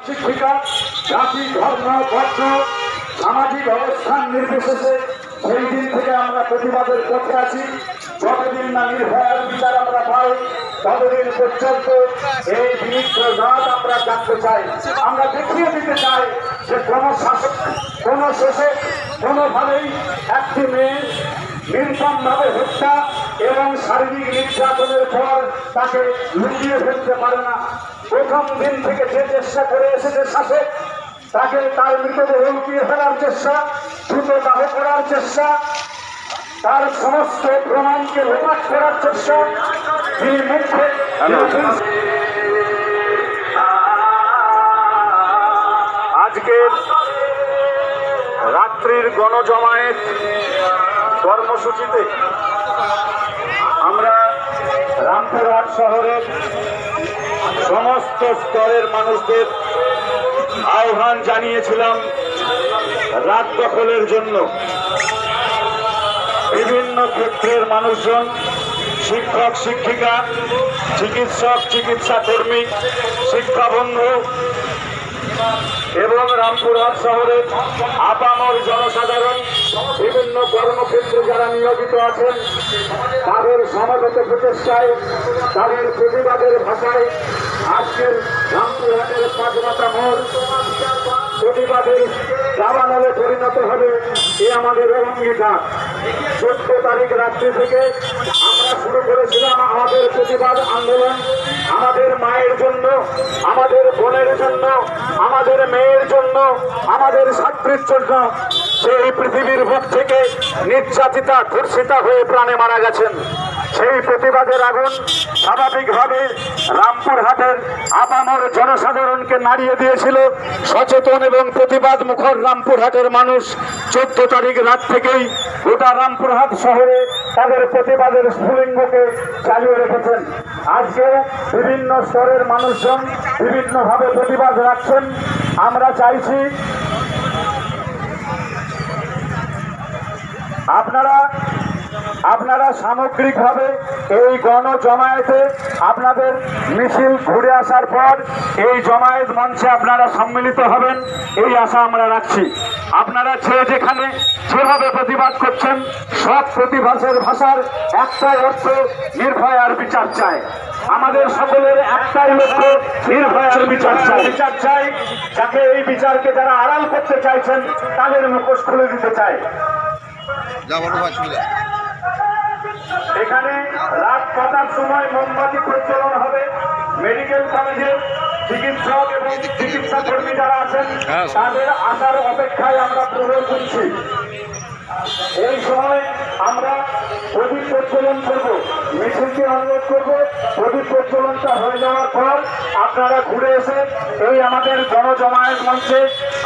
শিক্ষিকা জাতি ধর্ম বর্ণ সামাজিক অবস্থান নির্বিশেষে সেই দিন থেকে আমরা প্রতিবাদের পথে আছি। যতদিন না নির্ভয়ার বিচার আমরা পাই ততদিন পর্যন্ত এই বিনিগ্ধ রাত আমরা জানতে চাই। আমরা দেখিয়ে দিতে চাই যে কোন শাসক কোন শোষক কোনোভাবেই একটি মেয়ে নির্মমভাবে হত্যা এবং শারীরিক নির্যাতনের পর তাকে লুকিয়ে ফেলতে পারে না। প্রথম দিন থেকে যে চেষ্টা করে এসেছে শাসক, তাকে তার মৃতদেহ লুকিয়ে ফেলার চেষ্টা, দ্রুত দাহ করার চেষ্টা, তার সমস্ত প্রমাণকে লোপাট করার চেষ্টা, তিনি মুখ্য আজকের রাত্রির গণজমায়েত কর্মসূচিতে আমরা রামপুরহাট শহরের সমস্ত স্তরের মানুষদের আহ্বান জানিয়েছিলাম রাত দখলের জন্য। বিভিন্ন ক্ষেত্রের মানুষজন, শিক্ষক শিক্ষিকা, চিকিৎসক চিকিৎসা কর্মী, শিক্ষাবন্ধু এবং রামপুরহাট শহরের আপামর জনসাধারণ বিভিন্ন কর্মক্ষেত্রে যারা নিয়োজিত আছেন তাদের সমবেত প্রচেষ্টায় তাদের প্রতিবাদের ভাষায় আজকের রামপুরহাটের পাঁচমাথা মোড় প্রতিবাদের দাবানলে পরিণত হবে, এ আমাদের অঙ্গীকার। 14 তারিখ রাত্রি থেকে আমরা শুরু করেছিলাম আমাদের প্রতিবাদ আন্দোলন। আমাদের মায়ের জন্য, আমাদের বোনের জন্য, আমাদের মেয়ের জন্য, আমাদের ছাত্রীর জন্য, সেই পৃথিবীর বুক থেকে নির্যাতিতা ধর্ষিতা হয়ে প্রাণে মারা গেছেন। সেই প্রতিবাদের আগুন স্বাভাবিকভাবে রামপুরহাটের আপামর জনসাধারণকে নাড়িয়ে দিয়েছিল। সচেতন এবং প্রতিবাদ মুখর রামপুরহাটের মানুষ 14 তারিখ রাত থেকেই গোটা রামপুরহাট শহরে তাদের প্রতিবাদের স্ফুলিঙ্গকে চালিয়ে রেখেছেন। আজকে বিভিন্ন স্তরের মানুষজন বিভিন্নভাবে প্রতিবাদ রাখছেন। আমরা চাইছি আপনারা সামগ্রিকভাবে এই গণজমায়েতে আপনাদের মিছিল ঘুরে আসার পর এই জমায়েত মঞ্চে আপনারা সম্মিলিত হবেন, এই আশা আমরা রাখছি। আপনারা যেখানে যেভাবে প্রতিবাদ করছেন, সব প্রতিবাদের ভাষার একটাই অর্থ, নির্ভয়ার বিচার চাই। আমাদের সকলের একটাই লক্ষ্য, নির্ভয়ার বিচার চাই। যাকে এই বিচারকে যারা আড়াল করতে চাইছেন তাদের মুখোশ খুলে দিতে চাই। এখানে রাত 5টার সময় মোমবাতি প্রজ্বলন হবে। মেডিকেল কলেজের চিকিৎসক এবং চিকিৎসা কর্মী যারা আছেন তাদের আসার অপেক্ষায় আমরা প্রহর করছি। এই সময় আমরা প্রদীপ প্রজ্বলন করব। মিছিলকে অনুরোধ করব, প্রদীপ প্রজ্বলনটা হয়ে যাওয়ার পর আপনারা ঘুরে এসে এই আমাদের জনজমায়েত মঞ্চে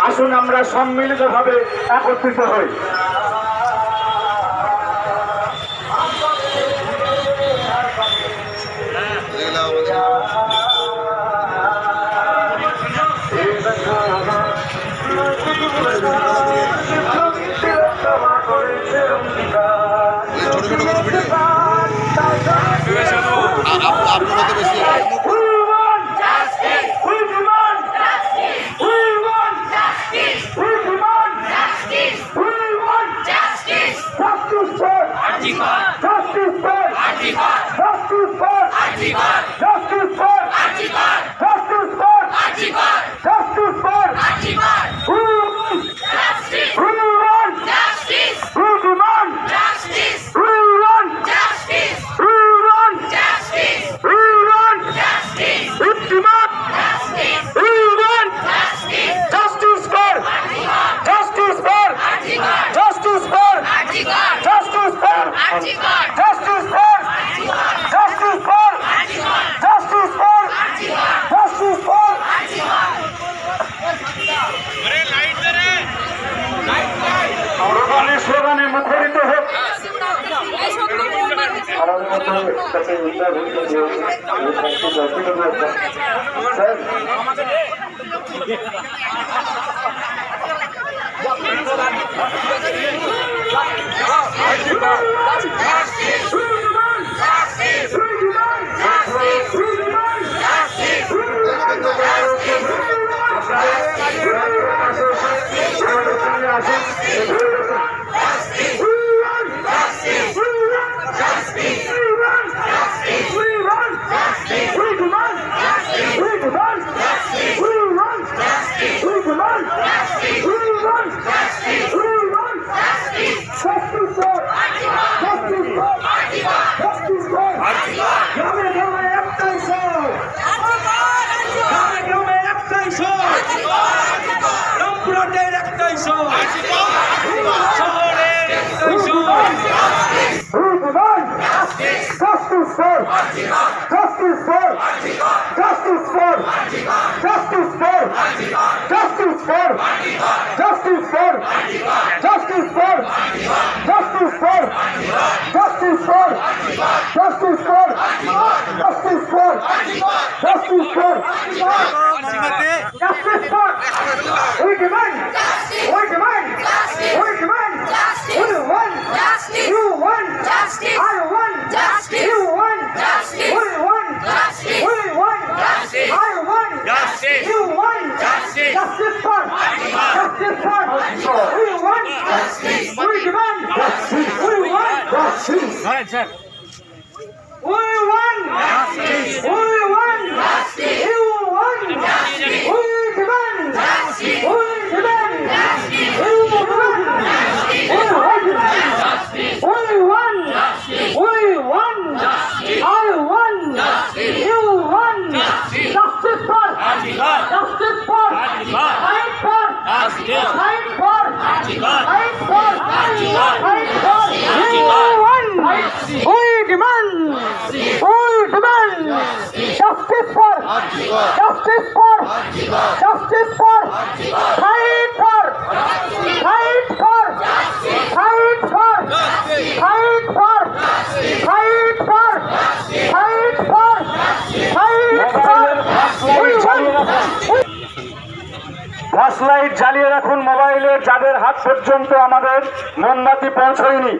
আসুন, আমরা সম্মিলিতভাবে একত্রিত হই। ফ্ল্যাশ লাইট জ্বালিয়ে রাখুন মোবাইলে, যাদের হাত পর্যন্ত আমাদের মোমবাতি পৌঁছয়নি।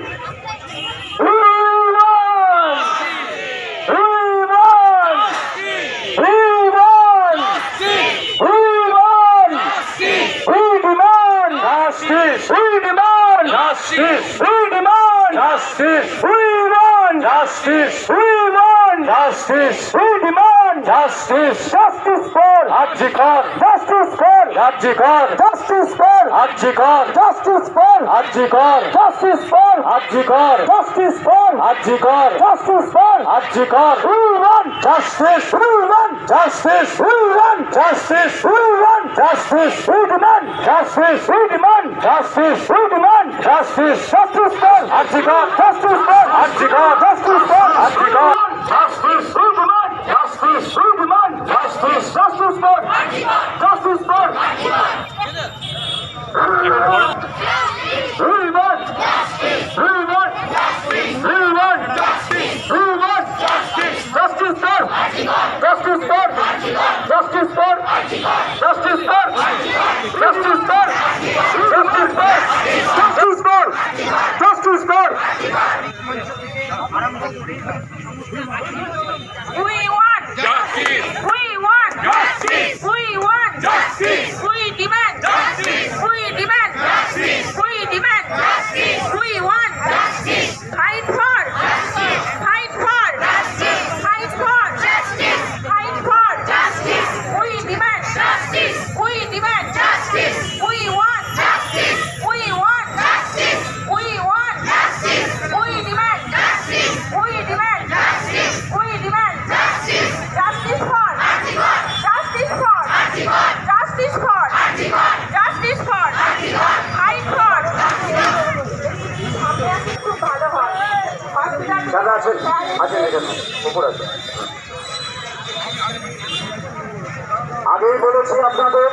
আগেই বলেছি আপনাদের,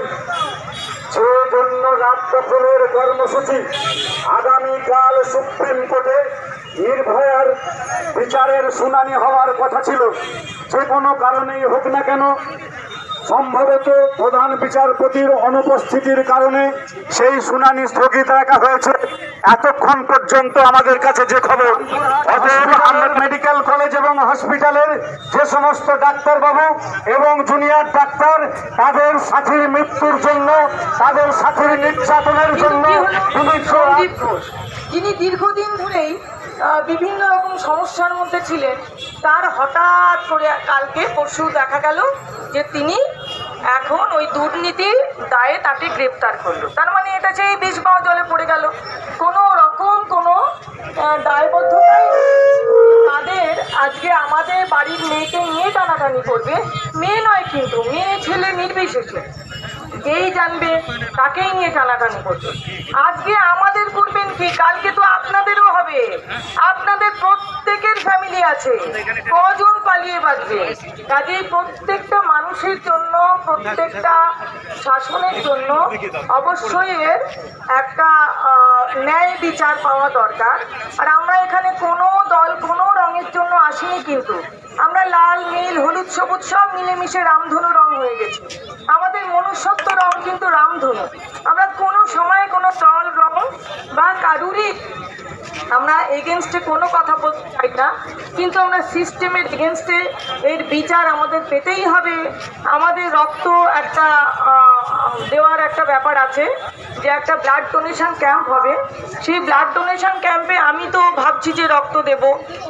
যে জন্য রাত দখলের কর্মসূচি, আগামীকাল সুপ্রিম কোর্টে নির্ভয়ার বিচারের শুনানি হওয়ার কথা ছিল। যে কোনো কারণেই হোক না কেন, সম্ভবত প্রধান বিচারপতির অনুপস্থিতির কারণে সেই শুনানি স্থগিত রাখা হয়েছে। এতক্ষণ পর্যন্ত আমাদের কাছে যে খবর, আহমেদ মেডিকেল কলেজ এবং হসপিটালের যে সমস্ত ডাক্তারবাবু এবং জুনিয়র ডাক্তার তাদের সাথীর মৃত্যুর জন্য, তাদের সাথীর নির্যাতনের জন্য তিনি দীর্ঘদিন ধরেই বিভিন্ন রকম সমস্যার মধ্যে ছিলেন, তার হঠাৎ করে কালকে পরশু দেখা গেল যে তিনি এখন ওই দুর্নীতির দায়ে তাকে গ্রেপ্তার করলো। তার মানে এটা যে বিষ পাওয়া জলে পড়ে গেল, কোনো রকম কোনো দায়বদ্ধতাই তাদের আজকে আমাদের বাড়ির মেয়েকে নিয়ে টানাটানি করবে। মেয়ে নয় কিন্তু, মেয়ে ছেলে নির্বিশেষে যেই জানবে তাকেই নিয়ে টানাটানি করবে। আজকে আমাদের করবেন কি, কালকে তো আপনাদেরও হবে। আপনাদের প্রত্যেকের ফ্যামিলি আছে, কজন পালিয়ে বাঁচবে? কাজেই প্রত্যেকটা মানুষের জন্য, প্রত্যেকটা শাসনের জন্য অবশ্যই এর একটা ন্যায় বিচার পাওয়া দরকার। আর আমরা এখানে কোনো দল, কোনো রঙের জন্য আসিনি, কিন্তু আমরা লাল, নীল, হলুদ, সবুজ সব মিলেমিশে রামধনু রং হয়ে গেছি। আমাদের মনুষ্যত্ব রং কিন্তু রামধনু। আমরা কোনো সময় কোনো দল, রং বা কারুরই আমরা এগেনস্টে কোনো কথা বলতে চাই না, কিন্তু আমরা সিস্টেমের এগেনস্টে এর বিচার আমাদের পেতেই হবে। আমাদের রক্ত একটা দেওয়ার একটা ব্যাপার আছে, যে একটা ব্লাড ডোনেশন ক্যাম্প হবে। সেই ব্লাড ডোনেশন ক্যাম্পে আমি তো ভাবছি যে রক্ত দেব,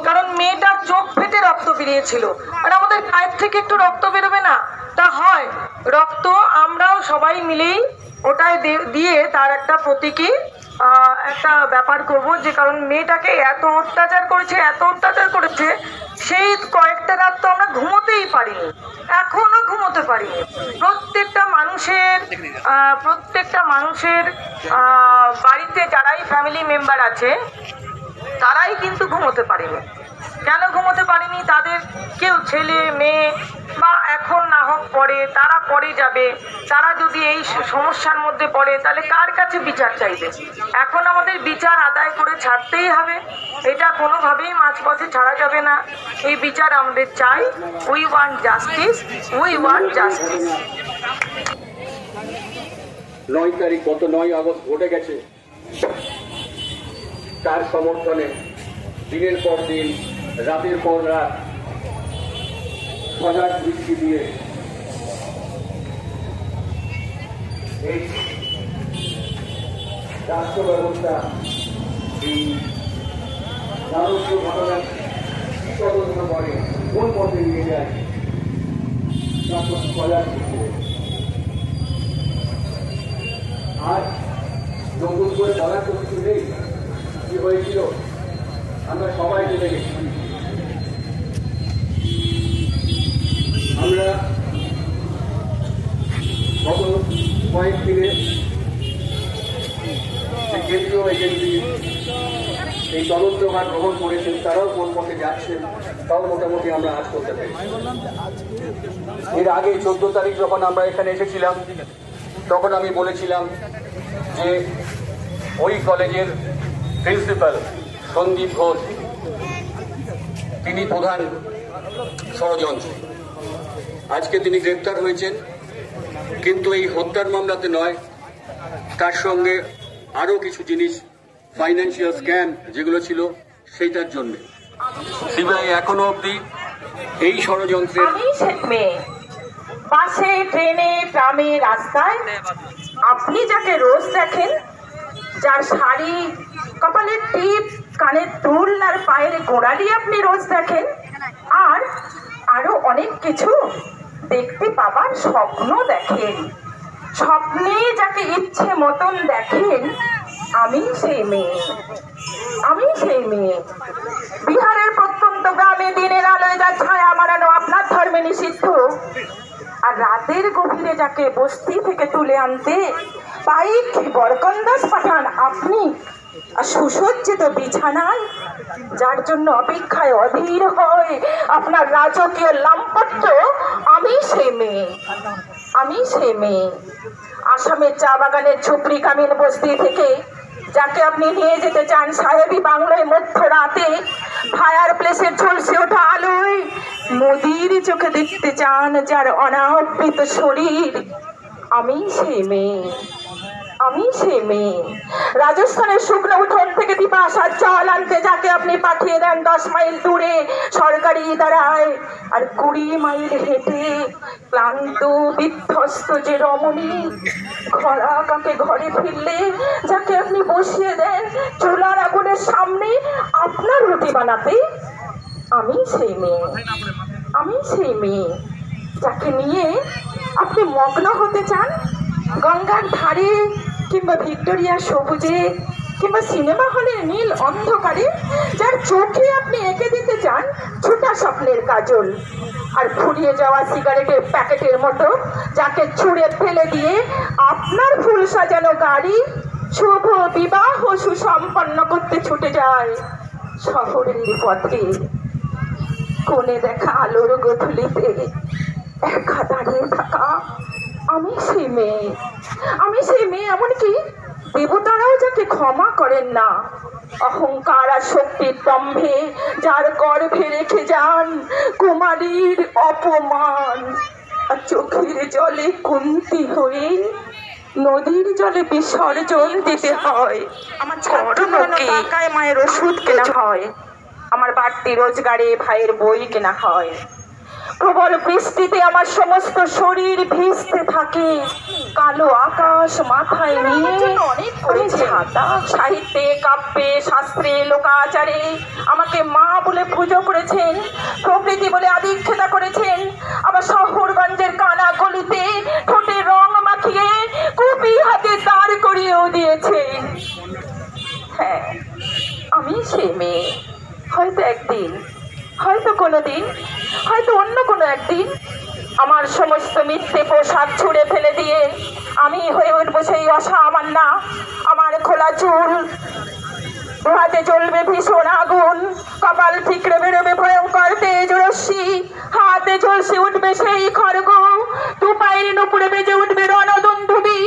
কারণ মেয়েটার চোখ ফেটে রক্ত বেরিয়েছিল। আর আমাদের পায়ের থেকে একটু রক্ত বেরোবে না? তা হয় রক্ত আমরাও সবাই মিলেই ওটায় দিয়ে তার একটা প্রতীকী একটা ব্যাপার করব, যে কারণ মেয়েটাকে এত অত্যাচার করেছে, সেই কয়েকটা রাত তো আমরা ঘুমোতেই পারিনি, এখনো ঘুমোতে পারিনি। প্রত্যেকটা মানুষের বাড়িতে যারাই ফ্যামিলি মেম্বার আছে তারাই কিন্তু ঘুমোতে পারেনি। কেন ঘুমোতে পারেনি? তাদের কেউ ছেলে মেয়ে বা এখন না হোক পরে, তারা পরে যাবে, তারা যদি এই সমস্যার মধ্যে পড়ে তাহলে কার কাছে বিচার চাইবে? এখন আমাদের বিচার আদায় করে ছাড়তেই হবে, এটা কোনোভাবেই মাঝপথে ছাড়া যাবে না। এই বিচার আমাদের চাই। We want justice, we want justice. 9 তারিখ, গত 9 আগস্ট ঘটে গেছে, তার সমর্থনে দিনের পর দিন, রাতের পর রাত সজাগ দৃষ্টি দিয়ে এই রাষ্ট্র ব্যবস্থা এই নারকীয় ঘটনা তদন্ত করে কোন পথে নিয়ে যায় তারপর সজাগ দৃষ্টি। আজ নতুন করে বলার তো কিছু নেই, কি হয়েছিল আমরা সবাই জেনে গেছি। আমরা গত কয়েকদিনে কেন্দ্রীয় এজেন্সি এই তদন্তভার গ্রহণ করেছেন, তারাও কোন পথে যাচ্ছেন তাও মোটামুটি আমরা আজ করতে পারি। এর আগে 14 তারিখ যখন আমরা এখানে এসেছিলাম তখন আমি বলেছিলাম যে ওই কলেজের প্রিন্সিপাল সন্দীপ ঘোষ তিনি প্রধান ষড়যন্ত্রী। আজকে তিনি গ্রেপ্তার হয়েছেন, কিন্তু এই হত্যার মামলাতে নয়, তার সঙ্গে আরো কিছু জিনিস, ফাইন্যান্সিয়াল স্ক্যাম যেগুলো ছিল সেইটার জন্য সিবিআই এখনো অবধি এই ষড়যন্ত্রের বাসে, ট্রেনে, ট্রামে, রাস্তায় আপনি যাকে রোজ দেখেন, যার শাড়ি, কপালের টিপ, কানের দুল আর পায়ের গোড়ালি আপনি রোজ দেখেন, আর আরো অনেক কিছু দেখতে পাবার স্বপ্ন দেখেন। স্বপ্নে যাকে ইচ্ছে মতন দেখেন, আমি সেই মেয়ে। বিহারের প্রত্যন্ত গ্রামে দিনের আলোয় যা ছায়া মারানো আপনার ধর্মে নিষিদ্ধ, আর রাতের গভীরে যাকে বস্তি থেকে তুলে আনতে বাইক বরকন্দাজ পাঠান আপনি, আর সুসজ্জিত বিছানায় যার জন্য অপেক্ষায় অধীর হয় আপনার রাজকীয় লাম্পট্য, আমি সেই মেয়ে। আসামের চা বাগানের ঝুপড়ি কামিন বস্তি থেকে যাকে আপনি নিয়ে যেতে চান সাহেবী বাংলায় মধ্যরাতে, ফায়ার প্লেসের ঝলসে ওঠা আলোয় মোদির চোখে দেখতে চান যার অনাবৃত শরীর, আমি সেই মেয়ে। রাজস্থানের শুকনো উঠোন থেকে পিপাসার জল আনতে যাকে আপনি পাঠিয়ে দেন 10 মাইল দূরে সরকারি দাঁড়ায়, আর 20 মাইল হেঁটে ক্লান্ত বিধ্বস্ত যে রমণী খরা কাকে ঘরে ফিরলে যাকে আপনি বসিয়ে দেন চুলার আগুনের সামনে আপনার রুটি বানাতে, আমি সেই মেয়ে যাকে নিয়ে আপনি মগ্ন হতে চান গঙ্গার ধারে কিংবা ভিক্টোরিয়া সবুজে কিংবা সিনেমা হলের নীল অন্ধকারে যার চোখে আপনি এঁকে দিতে চান ছোটা স্বপ্নের কাজল, আর ফুরিয়ে যাওয়া সিগারেটের প্যাকেটের মতো যাকে ছুঁড়ে ফেলে দিয়ে আপনার ফুল সাজানো গাড়ি শুভ বিবাহ সুসম্পন্ন করতে ছুটে যায় শহরের পথে। কোণে দেখা আলোর গধূলিতে একা দাঁড়িয়ে থাকা আমি সেই মেয়ে, এমনকি দেবতারাও যাকে ক্ষমা করেন না। অহংকার আর শক্তির দম্ভে যার গর্ভে রেখে যান কুমারীর অপমান, আর চোখের জলে কুন্তি হয়ে নদীর জলে বিসর্জন দিতে হয়। আমার টাকায় মায়ের ওষুধ কেনা হয়, আমার বাড়তি রোজগারে ভাইয়ের বই কেনা হয়। প্রবল বৃষ্টিতে আমার সমস্ত শরীর ভিজতে থাকে, কালো আকাশ মাথায় নিয়ে আমি ছাতা সাহিত্যে কাব্যে শাস্ত্রে লোকাচারে আমাকে মা বলে পুজো করেছেন, প্রকৃতি বলে আদিক্ষেতা করেছেন। আবার শহরগঞ্জের কানা গলিতে ঠোঁটে রং মাখিয়ে কুপি হাতে দাঁড় করিয়েও দিয়েছেন। হ্যাঁ, আমি সে মেয়ে। হয়তো একদিন, হয়তো কোনোদিন, হয়তো অন্য কোনো একদিন আমার সমস্ত মিথ্যে পোশাক ছুঁড়ে ফেলে দিয়ে আমি হয়ে উঠবো সেই অসামান্যা। আমার খোলা চুল, হাতে জ্বলবে ভীষণ আগুন, কপাল ঠিকরে বেরোবে ভয়ঙ্কর তেজ রশ্মি, হাতে ঝলসে উঠবে সেই খড়গ, দু পায়ের নুপুরে বেজে উঠবে রণদুন্ধুবি,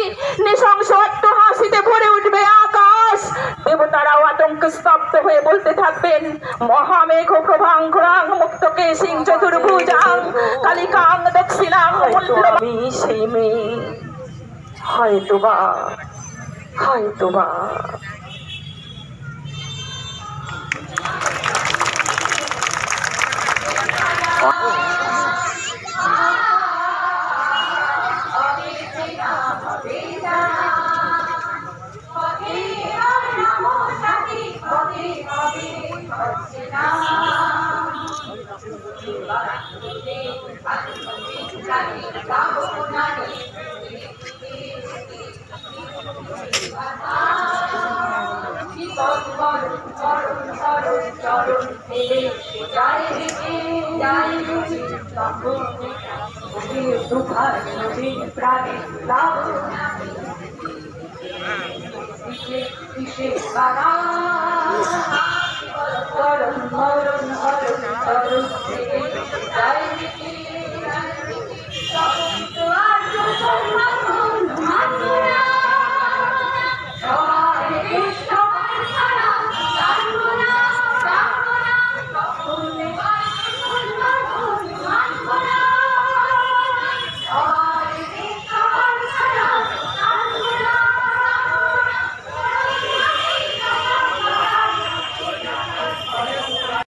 নৃশংস অট্টহাসিতে ভরে উঠবে আকাশ। দেবতারাও আতঙ্ক স্তব্ধ হয়ে বলতে থাকবেন মহামেঘ প্রভাঙ্ঘরাং মুক্তকে সিং চতুর্ভুজাং কালিকাং দক্ষিণাং মূল্য। আমি সেই মেয়ে, হয়তোবা হয়তোবা।